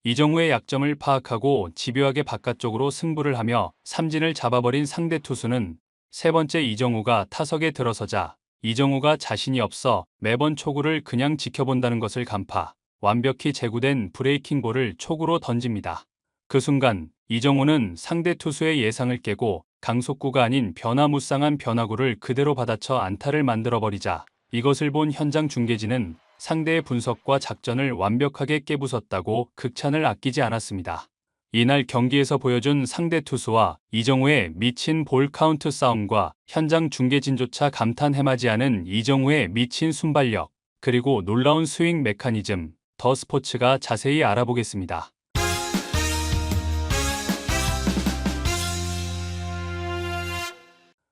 이정우의 약점을 파악하고 집요하게 바깥쪽으로 승부를 하며 삼진을 잡아버린 상대 투수는 세 번째 이정우가 타석에 들어서자 이정우가 자신이 없어 매번 초구를 그냥 지켜본다는 것을 간파, 완벽히 제구된 브레이킹 볼을 초구로 던집니다. 그 순간 이정우는 상대 투수의 예상을 깨고 강속구가 아닌 변화무쌍한 변화구를 그대로 받아쳐 안타를 만들어버리자 이것을 본 현장 중계진은 상대의 분석과 작전을 완벽하게 깨부쉈다고 극찬을 아끼지 않았습니다. 이날 경기에서 보여준 상대 투수와 이정우의 미친 볼 카운트 싸움과 현장 중계진조차 감탄 해마지 않은 이정우의 미친 순발력, 그리고 놀라운 스윙 메커니즘, 더 스포츠가 자세히 알아보겠습니다.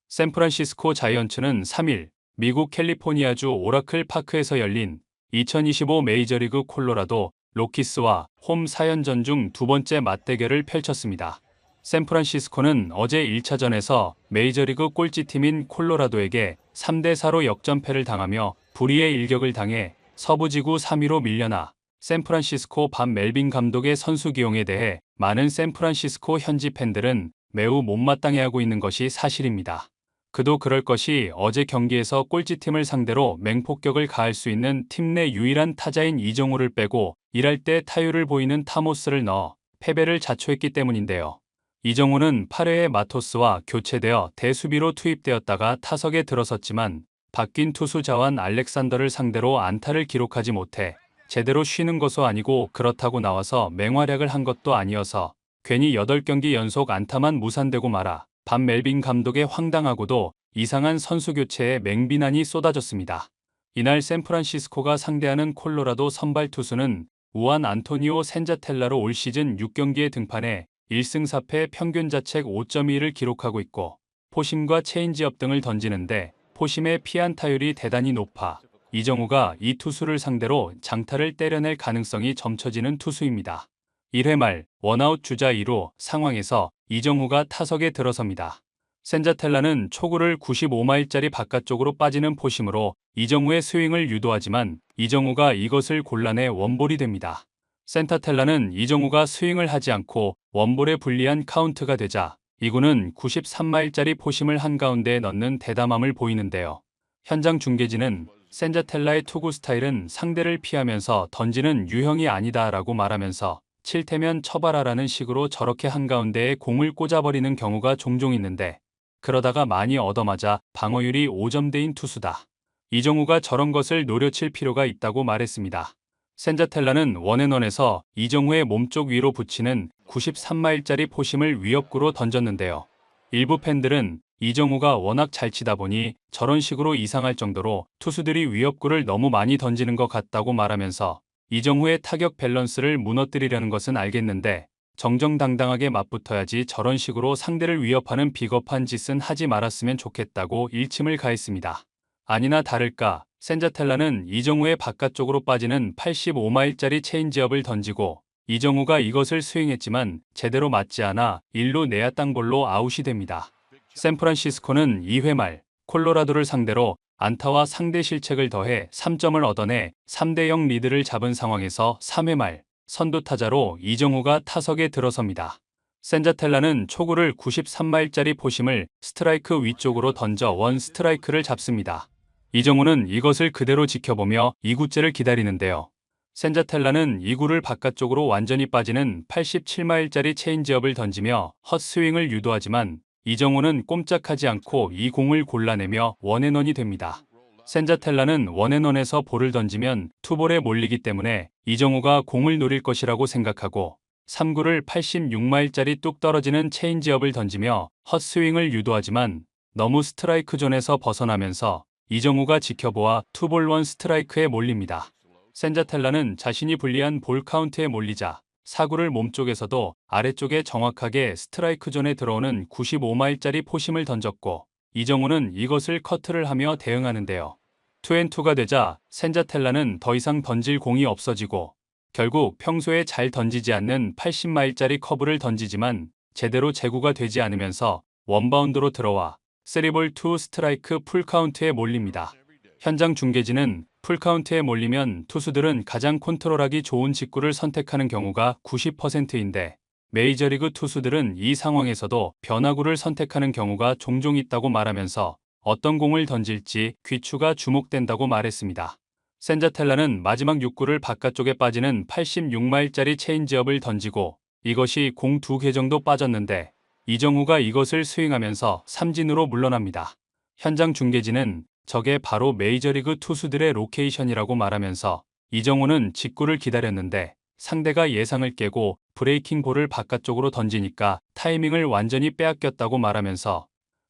샌프란시스코 자이언츠는 3일 미국 캘리포니아주 오라클 파크에서 열린 2025 메이저리그 콜로라도 로키스와 홈 4연전 중 두 번째 맞대결을 펼쳤습니다. 샌프란시스코는 어제 1차전에서 메이저리그 꼴찌팀인 콜로라도에게 3대4로 역전패를 당하며 불의의 일격을 당해 서부지구 3위로 밀려나 샌프란시스코 밥 멜빈 감독의 선수 기용에 대해 많은 샌프란시스코 현지 팬들은 매우 못마땅해하고 있는 것이 사실입니다. 그도 그럴 것이 어제 경기에서 꼴찌팀을 상대로 맹폭격을 가할 수 있는 팀 내 유일한 타자인 이정우를 빼고 일할 때 타율을 보이는 타모스를 넣어 패배를 자초했기 때문인데요. 이정우는 8회에 마토스와 교체되어 대수비로 투입되었다가 타석에 들어섰지만 바뀐 투수 자완 알렉산더를 상대로 안타를 기록하지 못해 제대로 쉬는 것도 아니고 그렇다고 나와서 맹활약을 한 것도 아니어서 괜히 8경기 연속 안타만 무산되고 말아 밥 멜빈 감독의 황당하고도 이상한 선수 교체에 맹비난이 쏟아졌습니다. 이날 샌프란시스코가 상대하는 콜로라도 선발 투수는 우한 안토니오 센자텔라로 올 시즌 6경기에 등판해 1승 4패 평균 자책 5.2를 기록하고 있고 포심과 체인지업 등을 던지는데 포심의 피안타율이 대단히 높아 이정우가 이 투수를 상대로 장타를 때려낼 가능성이 점쳐지는 투수입니다. 1회 말 원아웃 주자 2루 상황에서 이정우가 타석에 들어섭니다. 센자텔라는 초구를 95마일짜리 바깥쪽으로 빠지는 포심으로 이정우의 스윙을 유도하지만 이정우가 이것을 골라내 원볼이 됩니다. 센타텔라는 이정우가 스윙을 하지 않고 원볼에 불리한 카운트가 되자 이구는 93마일짜리 포심을 한가운데에 넣는 대담함을 보이는데요. 현장 중계진은 센자텔라의 투구 스타일은 상대를 피하면서 던지는 유형이 아니다라고 말하면서 7태면 처발하라는 식으로 저렇게 한가운데에 공을 꽂아버리는 경우가 종종 있는데 그러다가 많이 얻어맞아 방어율이 5점대인 투수다. 이정우가 저런 것을 노려칠 필요가 있다고 말했습니다. 센자텔라는 원앤원에서 이정우의 몸쪽 위로 붙이는 93마일짜리 포심을 위협구로 던졌는데요. 일부 팬들은 이정우가 워낙 잘 치다 보니 저런 식으로 이상할 정도로 투수들이 위협구를 너무 많이 던지는 것 같다고 말하면서 이정우의 타격 밸런스를 무너뜨리려는 것은 알겠는데 정정당당하게 맞붙어야지 저런 식으로 상대를 위협하는 비겁한 짓은 하지 말았으면 좋겠다고 일침을 가했습니다. 아니나 다를까 센자텔라는 이정우의 바깥쪽으로 빠지는 85마일짜리 체인지업을 던지고 이정우가 이것을 스윙했지만 제대로 맞지 않아 1루 내야 땅볼로 아웃이 됩니다. 샌프란시스코는 2회 말 콜로라도를 상대로 안타와 상대 실책을 더해 3점을 얻어내 3대0 리드를 잡은 상황에서 3회 말 선두타자로 이정우가 타석에 들어섭니다. 센자텔라는 초구를 93마일짜리 포심을 스트라이크 위쪽으로 던져 원 스트라이크를 잡습니다. 이정우는 이것을 그대로 지켜보며 2구째를 기다리는데요. 센자텔라는 2구를 바깥쪽으로 완전히 빠지는 87마일짜리 체인지업을 던지며 헛스윙을 유도하지만 이정우는 꼼짝하지 않고 이 공을 골라내며 원앤원이 됩니다. 센자텔라는 원앤원에서 볼을 던지면 투볼에 몰리기 때문에 이정우가 공을 노릴 것이라고 생각하고 3구를 86마일짜리 뚝 떨어지는 체인지업을 던지며 헛스윙을 유도하지만 너무 스트라이크 존에서 벗어나면서 이정우가 지켜보아 투볼 원 스트라이크에 몰립니다. 센자텔라는 자신이 불리한 볼 카운트에 몰리자 4구를 몸쪽에서도 아래쪽에 정확하게 스트라이크 존에 들어오는 95마일짜리 포심을 던졌고 이정우는 이것을 커트를 하며 대응하는데요. 투앤투가 되자 센자텔라는 더 이상 던질 공이 없어지고 결국 평소에 잘 던지지 않는 80마일짜리 커브를 던지지만 제대로 제구가 되지 않으면서 원바운드로 들어와 3볼 2 스트라이크 풀카운트에 몰립니다. 현장 중계진은 풀카운트에 몰리면 투수들은 가장 컨트롤하기 좋은 직구를 선택하는 경우가 90%인데 메이저리그 투수들은 이 상황에서도 변화구를 선택하는 경우가 종종 있다고 말하면서 어떤 공을 던질지 귀추가 주목된다고 말했습니다. 센자텔라는 마지막 6구를 바깥쪽에 빠지는 86마일짜리 체인지업을 던지고 이것이 공 2개 정도 빠졌는데 이정후가 이것을 스윙하면서 삼진으로 물러납니다. 현장 중계진은 저게 바로 메이저리그 투수들의 로케이션이라고 말하면서 이정후는 직구를 기다렸는데 상대가 예상을 깨고 브레이킹 볼을 바깥쪽으로 던지니까 타이밍을 완전히 빼앗겼다고 말하면서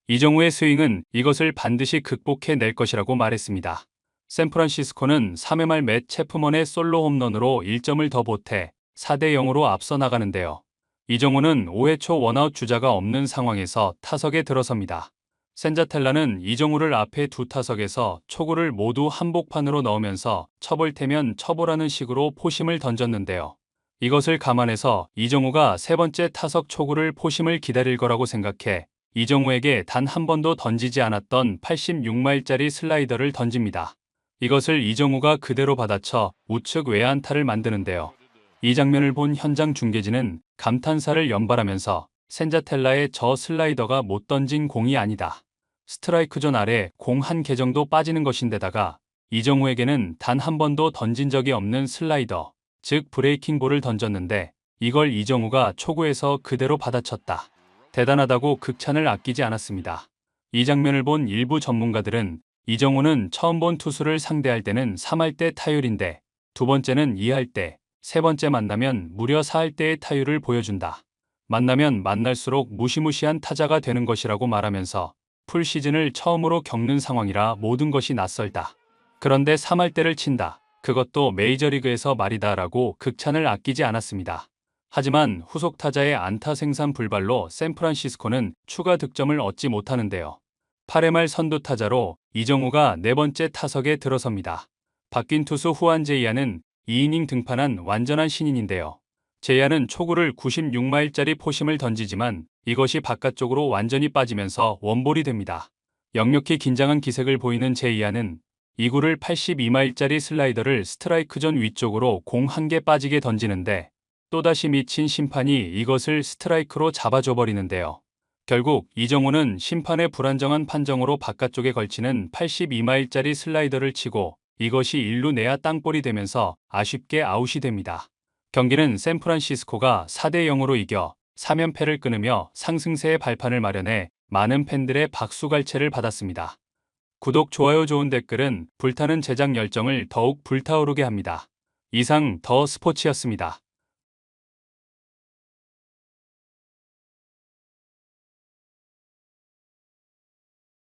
이정후의 스윙은 이것을 반드시 극복해낼 것이라고 말했습니다. 샌프란시스코는 3회 말 맷 체프먼의 솔로 홈런으로 1점을 더 보태 4대 0으로 앞서 나가는데요. 이정후는 5회 초 원아웃 주자가 없는 상황에서 타석에 들어섭니다. 센자텔라는 이정후를 앞에 두 타석에서 초구를 모두 한복판으로 넣으면서 쳐볼 테면 쳐보라는 식으로 포심을 던졌는데요. 이것을 감안해서 이정후가 세 번째 타석 초구를 포심을 기다릴 거라고 생각해 이정후에게 단 한 번도 던지지 않았던 86마일짜리 슬라이더를 던집니다. 이것을 이정후가 그대로 받아쳐 우측 외야안타를 만드는데요. 이 장면을 본 현장 중계진은 감탄사를 연발하면서 센자텔라의 저 슬라이더가 못 던진 공이 아니다. 스트라이크 존 아래 공 한 개 정도 빠지는 것인데다가 이정후에게는 단 한 번도 던진 적이 없는 슬라이더, 즉 브레이킹 볼을 던졌는데 이걸 이정후가 초구에서 그대로 받아쳤다. 대단하다고 극찬을 아끼지 않았습니다. 이 장면을 본 일부 전문가들은 이정후는 처음 본 투수를 상대할 때는 3할 때 타율인데 두 번째는 2할 때, 세 번째 만나면 무려 4할 때의 타율을 보여준다. 만나면 만날수록 무시무시한 타자가 되는 것이라고 말하면서 풀 시즌을 처음으로 겪는 상황이라 모든 것이 낯설다. 그런데 3할 때를 친다. 그것도 메이저리그에서 말이다 라고 극찬을 아끼지 않았습니다. 하지만 후속 타자의 안타 생산 불발로 샌프란시스코는 추가 득점을 얻지 못하는데요. 8회 말 선두 타자로 이정후가 네 번째 타석에 들어섭니다. 바뀐 투수 후안 제이아는 2이닝 등판한 완전한 신인인데요. 제이아는 초구를 96마일짜리 포심을 던지지만 이것이 바깥쪽으로 완전히 빠지면서 원볼이 됩니다. 역력히 긴장한 기색을 보이는 제이아는 2구를 82마일짜리 슬라이더를 스트라이크 존 위쪽으로 공 한 개 빠지게 던지는데 또다시 미친 심판이 이것을 스트라이크로 잡아줘 버리는데요. 결국 이정후는 심판의 불안정한 판정으로 바깥쪽에 걸치는 82마일짜리 슬라이더를 치고 이것이 1루 내야 땅볼이 되면서 아쉽게 아웃이 됩니다. 경기는 샌프란시스코가 4대 0으로 이겨 3연패를 끊으며 상승세의 발판을 마련해 많은 팬들의 박수갈채를 받았습니다. 구독, 좋아요, 좋은 댓글은 불타는 제작 열정을 더욱 불타오르게 합니다. 이상 더 스포츠였습니다.